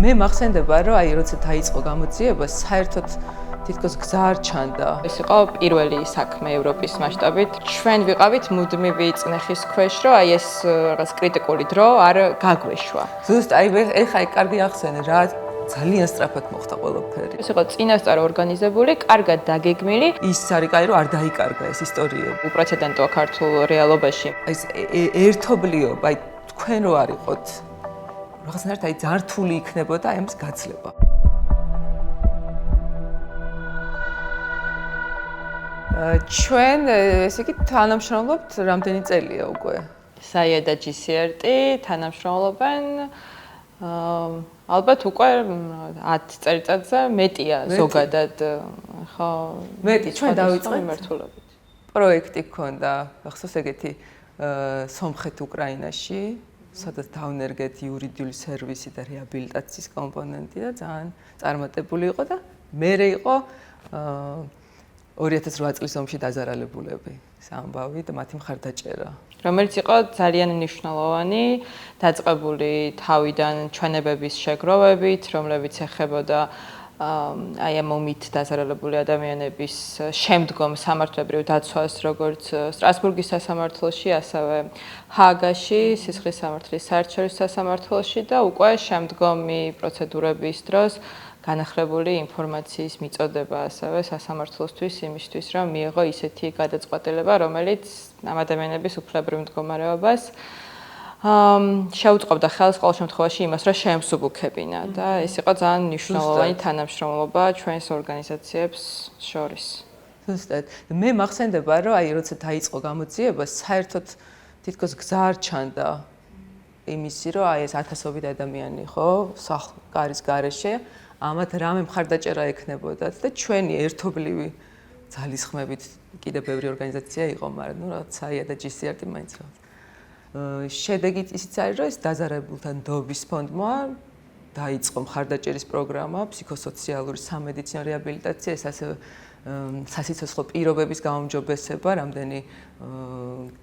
მე მახსენდება რომ აი როცა დაიწყო გამოძიება საერთოდ თითქოს გზა არ ჩანდა. ეს იყო პირველი საქმე ევროპის მასშტაბით. ჩვენ ვიყავით მუდმივი წნეხის ქვეშ, რომ აი ეს რაღაც კრიტიკული დრო არ გაგვეშვა. ზუსტ აი ეხა კარგი ახსენე რა ძალიან სწრაფად მოხდა ყველაფერი. ეს იყო წინასწარ ორგანიზებული, კარგად დაგეგმილი. ის არის კაი რომ არ დაიკარგა ეს ისტორიები. უპრეცედენტოა ქართულ რეალობაში. აი ეს ერთობლიობა, აი თქვენ რო არიყოთ რაღაცნაირად აი ძართული იქნებოდა აი ამის გაცლება. ჩვენ ესე იგი თანამშრომლობთ რამდენი წელია უკვე? SAIA და GCRT თანამშრომლობენ ალბათ უკვე 10 წელიწადზე მეტია ზოგადად ხო მეტი ჩვენ დავიწყეთ მიმართულებით. პროექტი გქონდა ახსოვს ეგეთი სომხეთ უკრაინაში სადაც დავნერგეთ იურიდიული სერვისი და რეაბილიტაციის კომპონენტი და ძალიან წარმატებული იყო და მერე იყო 2008 წლის ომში დაზარალებულები სამბავი და მათი მხარდაჭერა რომელიც იყო ძალიან მნიშვნელოვანი დაწყებული თავიდან ჩვენებების შეგროვებით რომლებიც ეხებოდა აი ამ ომით დაზარალებული ადამიანების შემდგომ სამართლებრივ დაცვას როგორც სტრასბურგის სასამართლოში ასევე ჰააგაში სისხლის სამართლის საერთაშორისო სასამართლოში და უკვე შემდგომი პროცედურების დროს განახლებული ინფორმაციის მიწოდება ასევე სასამართლოსთვის იმისთვის რომ მიიღო ისეთი გადაწყვეტილება რომელიც ამ ადამიანების უფლებრივ მდგომარეობას შეუწყობდა ხელს ყოველ შემთხვევაში იმას რომ შეემსუბუქებინა და ეს იყო ძალიან მნიშვნელოვანი თანამშრომლობა ჩვენს ორგანიზაციებს შორის. ზუსტად. მე მახსენდება რომ აი როცა დაიწყო გამოძიება საერთოდ თითქოს გზა არ ჩანდა იმისი რომ აი ეს ათასობით ადამიანი ხო სახლ-კარის გარეშე ამათ რამე მხარდაჭერა ექნებოდა და ჩვენი ერთობლივი ძალისხმებით კიდევ ბევრი ორგანიზაცია იყო, მაგრამ ნუ რაღაც SAIA და GCRT მაინც რაღაც. შედეგი ისიც არის, რომ ეს დაზარალებულთა ნდობის ფონდმა დაიწყო მხარდაჭერის პროგრამა, ფსიქოსოციალური სამედიცინო რეაბილიტაცია, ეს ასევე სასიცოცხლო პირობების გაუმჯობესება, რამდენი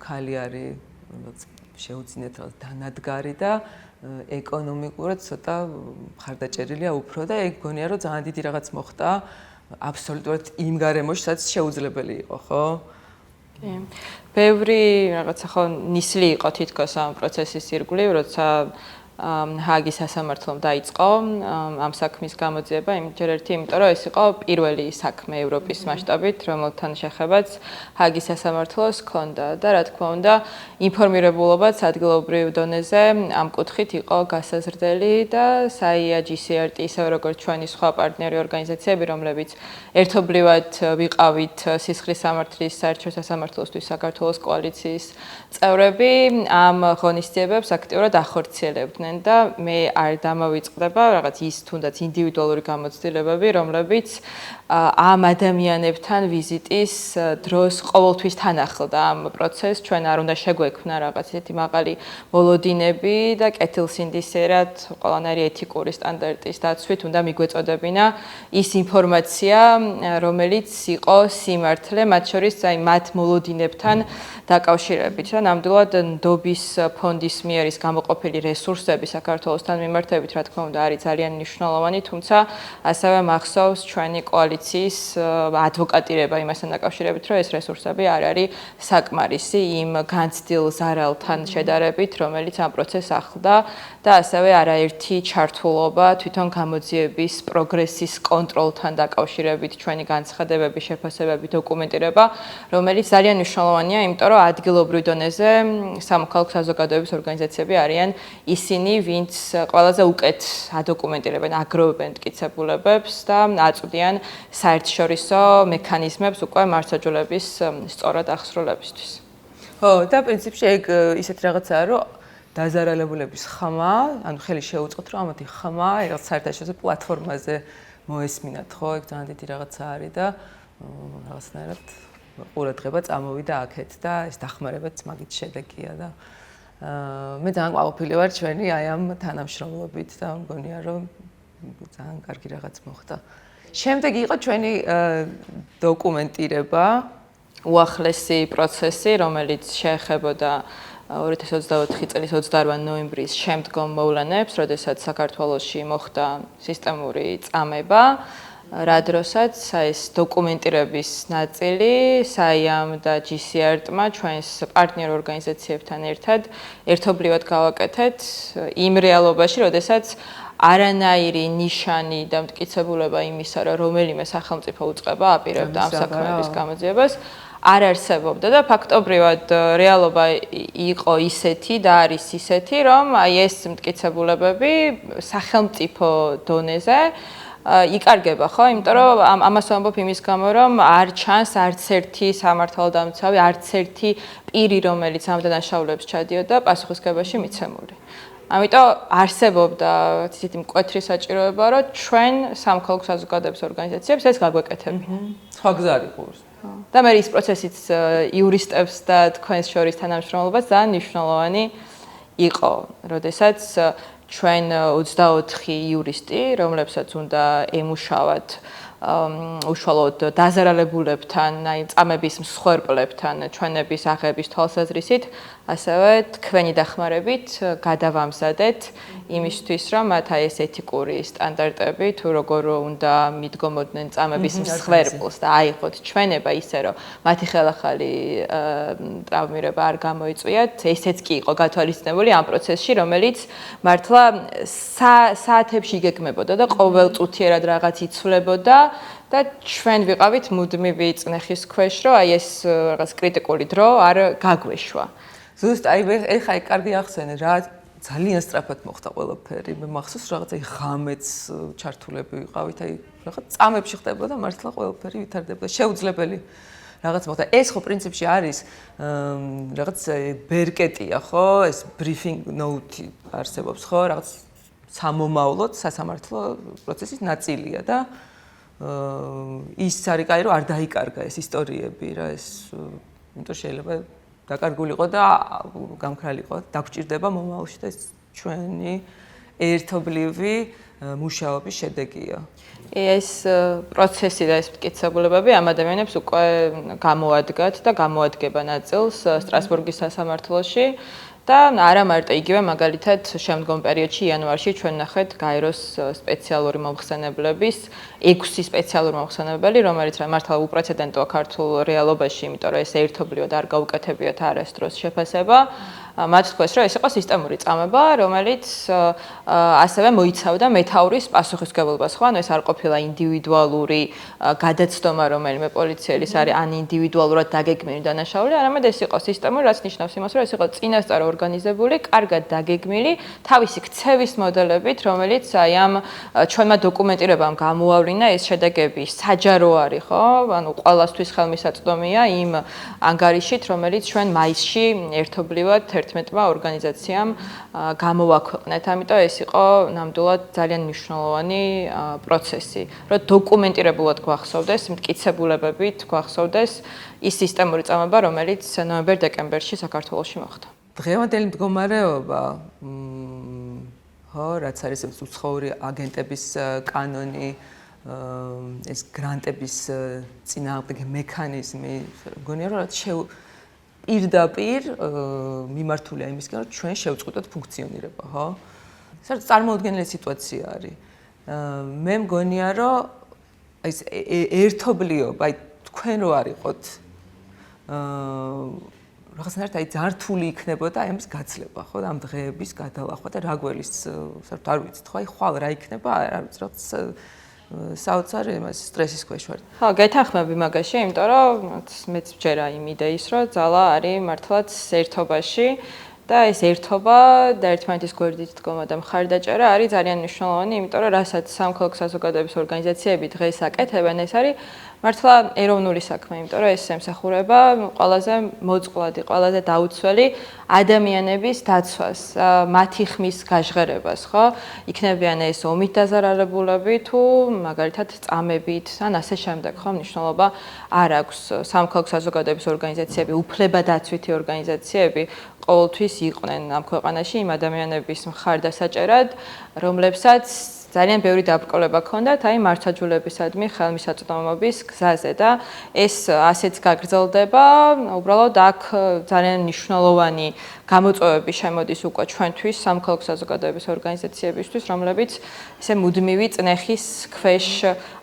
ქალი არის შეუძინეთ რაღაც დანადგარი და ეკონომიკურად ცოტა მხარდაჭერილია უფრო და ეგ გონია რომ ძალიან დიდი რაღაც მოხდა აბსოლუტურად იმ გარემოში სადაც შეუძლებელი იყო ხო? კი. ბევრი რაღაცა ხო ნისლი იყო თითქოს ამ პროცესის ირგვლივ, როცა ჰააგის სასამართლომ დაიწყო ამ საქმის გამოძიება, ჯერ ერთი, იმიტომ რომ ეს იყო პირველი საქმე ევროპის მასშტაბით, რომელთან შეხებაც ჰააგის სასამართლოს ჰქონდა და რა თქმა უნდა, ინფორმირებულობაც ადგილობრივ დონეზე ამ კუთხით იყო გასაზრდელი და SAIA, GCRT, ისევე როგორც ჩვენი სხვა პარტნიორი ორგანიზაციები, რომლებიც ერთობლივად ვიყავით სისხლის სამართლის საერთაშორისო სასამართლოსთვის საქართველოს კოალიციის წევრები, ამ ღონისძიებებს აქტიურად ახორციელებდნენ. და მე არ დამოვიწყდება რაღაც ის თუნდაც ინდივიდუალური გამოცდილებები, რომლებიც ამ ადამიანებთან ვიზიტის დროს ყოველთვის თან ახლდა ამ პროცესს. ჩვენ არ უნდა შეგვექმნა რაღაც ისეთი მაღალი მოლოდინები და კეთილსინდისერად ყველანაირი ეთიკური სტანდარტის დაცვით უნდა მიგვეწოდებინა ის ინფორმაცია, რომელიც იყო სიმართლე, მათ შორის აი მათ მოლოდინებთან დაკავშირებით. და ნამდვილად ნდობის ფონდის მიერ ის გამოყოფილი რესურსები საქართველოსთან მიმართებით, რა თქმა უნდა, არის ძალიან მნიშვნელოვანი, თუმცა ასევე მახსოვს ჩვენი კოალიციის ადვოკატირება იმასთან დაკავშირებით, რომ ეს რესურსები არ არის საკმარისი იმ განცდილ ზარალთან შედარებით, რომელიც ამ პროცესს ახლდა და ასევე არაერთი ჩართულობა თვითონ გამოძიების პროგრესის კონტროლთან დაკავშირებით ჩვენი განცხადებები, შეფასებები, დოკუმენტირება, რომელიც ძალიან მნიშვნელოვანია, იმიტომ რომ ადგილობრივ დონეზე სამოქალაქო საზოგადოების ორგანიზაციები არიან ისინი ვინც ყველაზე უკეთ ადოკუმენტირებენ, აგროვებენ მტკიცებულებებს და აწვდიან საერთაშორისო მექანიზმებს უკვე მართლმსაჯულების სწორად აღსრულებისთვის. ხო, და პრინციპში ეგ ისეთი რაღაცაა, რომ დაზარალებულების ხმა, ანუ ხელი შეუწყოთ, რომ ამათი ხმა რაღაც საერთაშორისო პლატფორმაზე მოესმინათ, ხო, ეგ ძალიან დიდი რაღაცა არის და რაღაცნაირად ყურადღება წამოვიდა აქეთ და ეს დახმარებაც მაგით შედეგია და მე ძალიან ყვაყოფილი ვარ ჩვენი აი ამ თანამშრომლობით და მგონია რომ ძალიან კარგი რაღაც მოხდა. შემდეგ იყო ჩვენი დოკუმენტირება, უახლესი პროცესი, რომელიც შეეხებოდა 2024 წლის 28 ნოემბრის შემდგომ მოვლენებს, როდესაც საქართველოში მოხდა სისტემური წამება, რა დროსაც ეს დოკუმენტირების ნაწილი საიამ და GCR-ტმა ჩვენს პარტნიორ ორგანიზაციებთან ერთად ერთობლივად გავაკეთეთ იმ რეალობაში, როდესაც არანაირი ნიშანი და მტკიცებულება იმისა, რომ რომელიმე სახელმწიფო უწყება აპირებდა ამ საქმეების გამოძიებას, არ არსებობდა და ფაქტობრივად რეალობა იყო ისეთი და არის ისეთი, რომ აი ეს მტკიცებულებები სახელმწიფო დონეზე იკარგება, ხო? იმიტომ რომ ამას ვამბობ იმის გამო, რომ არ ჩანს არც ერთი სამართალდამცავი, არც ერთი პირი, რომელიც ამ დანაშაულებს ჩადიოდა პასუხისგებაში მიცემული. ამიტომ არსებობდა ისეთი მკვეთრი საჭიროება, რომ ჩვენ სამხელმო საზოგადოების ორგანიზაციებს ეს გაგვეკეთებინა. სხვა გზა არ იყო. და მე ის პროცესიც იურისტებს და თქვენს შორის თანამშრომლობას ძალიან მნიშვნელოვანი იყო, როდესაც ჩვენ 24 იურისტი, რომლებსაც უნდა ემუშავათ უშუალოდ დაზარალებულებთან, აი წამების მსხვერპლებთან ჩვენების აღების თვალსაზრისით, ასევე თქვენი დახმარებით გადავამზადეთ იმისთვის, რომ მათ აი ეს ეთიკური სტანდარტები თუ როგორ უნდა მიდგომოდნენ წამების მსხვერპლს და აიღოთ ჩვენება ისე, რომ მათი ხელახალი ტრავმირება არ გამოიწვიათ, ესეც კი იყო გათვალისწინებული ამ პროცესში, რომელიც მართლა საათებში იგეგმებოდა და ყოველწუთიერად რაღაც იცვლებოდა და ჩვენ ვიყავით მუდმივი წნეხის ქვეშ, რომ აი ეს რაღაც კრიტიკული დრო არ გაგვეშვა. ზუსტ აი ეხა კარგი ახსენე რა ძალიან სწრაფად მოხდა ყველაფერი. მე მახსოვს რაღაც აი ღამეც ჩართულები ვიყავით, აი რაღაც წამებში ხდებოდა მართლა ყველაფერი ვითარდებოდა. შეუძლებელი რაღაც მოხდა. ეს ხო პრინციპში არის რაღაც ბერკეტია, ხო? ეს briefing note არსებობს, ხო? რაღაც სამომავლოდ სასამართლო პროცესის ნაწილია და ის არის კაი რომ არ დაიკარგა ეს ისტორიები რა ეს იმიტომ შეიძლება დაკარგული იყო და გამქრალი იყო დაგჭირდება მომავალში და ეს ჩვენი ერთობლივი მუშაობის შედეგია. ეს პროცესი და ეს მტკიცებულებები ამ ადამიანებს უკვე გამოადგათ და გამოადგება ნაწილს სტრასბურგის სასამართლოში. და არა მარტო იგივე მაგალითად შემდგომ პერიოდში იანვარში ჩვენ ნახეთ გაეროს სპეციალური მომხსენებლების 6 სპეციალური მომხსენებელი, რომელიც მართლა უპრეცედენტოა ქართულ რეალობაში, იმიტომ რომ ეს ერთობლივად არ გაუკეთებიათ არასდროს შეფასება. მათ თქვეს, რომ ეს იყო სისტემური წამება, რომელიც ასევე მოიცავდა მეთაურის პასუხისმგებლობას, ხო? ანუ ეს არ ყოფილა ინდივიდუალური გადაცდომა, რომელიმე პოლიციელის არის ან ინდივიდუალურად დაგეგმილი დანაშაული, არამედ ეს იყო სისტემური, რაც ნიშნავს იმას, რომ ეს იყო წინასწარ ორგანიზებული, კარგად დაგეგმილი, თავისი ქცევის მოდელებით, რომელიც აი ამ ჩვენმა დოკუმენტირებამ გამოავლინა ეს შედეგები საჯარო არის, ხო? ანუ ყველასთვის ხელმისაწვდომია იმ ანგარიშით, რომელიც ჩვენ მაისში ერთობლივად 11-მა ორგანიზაციამ გამოვაქვეყნეთ. ამიტომ ეს იყო ნამდვილად ძალიან მნიშვნელოვანი პროცესი, რომ დოკუმენტირებულად გვახსოვდეს, მტკიცებულებებით გვახსოვდეს ის სისტემური წამება, რომელიც ნოემბერ-დეკემბერში საქართველოში მოხდა. დღევანდელი მდგომარეობა, ხო, რაც არის უცხოური აგენტების კანონი, ეს გრანტების წინააღმდეგი მექანიზმი, მგონია რომ რაც პირდაპირ მიმართულია იმისკენ, რომ ჩვენ შევწყვიტოთ ფუნქციონირება, ხო? ეს წარმოუდგენელი სიტუაცია არის. მე მგონია, რომ ეს ერთობლიობა, აი თქვენ რო არიყოთ რაღაცნაირად აი ძართული იქნებოდა აი ამის გაცლება, ხო? ამ დღეების გადალახვა და რა გველის, საერთოდ არ ვიცით, ხო? აი ხვალ რა იქნება, არ ვიცი, რაღაც საოცარი იმას სტრესის ქვეშ ვარ. ხო, გეთანხმები მაგაში, იმიტომ რომ მეც ვჯერა იმ იდეის, რომ ძალა არის მართლაც ერთობაში და ეს ერთობა და ერთმანეთის გვერდით დგომა და მხარდაჭერა არის ძალიან მნიშვნელოვანი, იმიტომ რომ რასაც სამხელმო საზოგადოების ორგანიზაციები დღეს აკეთებენ, ეს არის მართლა ეროვნული საქმე, იმიტომ რომ ეს ემსახურება ყველაზე მოწყვლადი, ყველაზე დაუცველი ადამიანების დაცვას, მათი ხმის გაჟღერებას, ხო? იქნებიან ეს ომით დაზარალებულები თუ მაგალითად წამებით ან ასე შემდეგ, ხო? მნიშვნელობა არ აქვს სამხელმო საზოგადოების ორგანიზაციები, უფლებადაცვითი ორგანიზაციები ყოველთვის იყვნენ ამ ქვეყანაში იმ ადამიანების მხარდასაჭერად, რომლებსაც ძალიან ბევრი დაბრკოლება ჰქონდათ აი მართლმსაჯულებისადმი ხელმისაწვდომობის გზაზე და ეს ასეც გაგრძელდება. უბრალოდ აქ ძალიან მნიშვნელოვანი გამოწვევები შემოდის უკვე ჩვენთვის სამოქალაქო საზოგადოების ორგანიზაციებისთვის, რომლებიც ისე მუდმივი წნეხის ქვეშ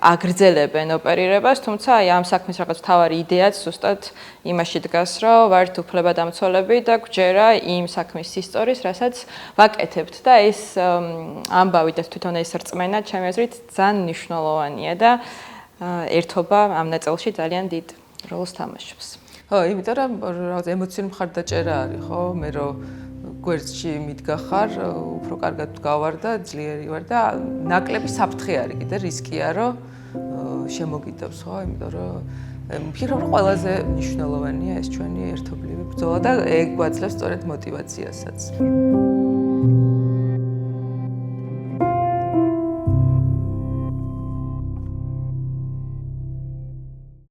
აგრძელებენ ოპერირებას, თუმცა აი ამ საქმის რაღაც მთავარი იდეაც ზუსტად იმაში დგას, რომ ვართ უფლებადამცველები და გვჯერა იმ საქმის ისტორიის, რასაც ვაკეთებთ და ეს ამბავი და თვითონ ეს რწმენა ჩემი აზრით ძალიან მნიშვნელოვანია და ერთობა ამ ნაწილში ძალიან დიდ როლს თამაშობს. ხო, იმიტომ რომ რაღაც ემოციური მხარდაჭერა არის, ხო? მე რომ გვერდში მიდგა ხარ, უფრო კარგად გავარ და ძლიერი ვარ და ნაკლები საფრთხე არის კიდე რისკია, რომ შემოგიდობს, ხო? იმიტომ რომ ვფიქრობ, რომ ყველაზე მნიშვნელოვანია ეს ჩვენი ერთობლივი ბრძოლა და ეგ გვაძლევს სწორედ мотиваციასაც.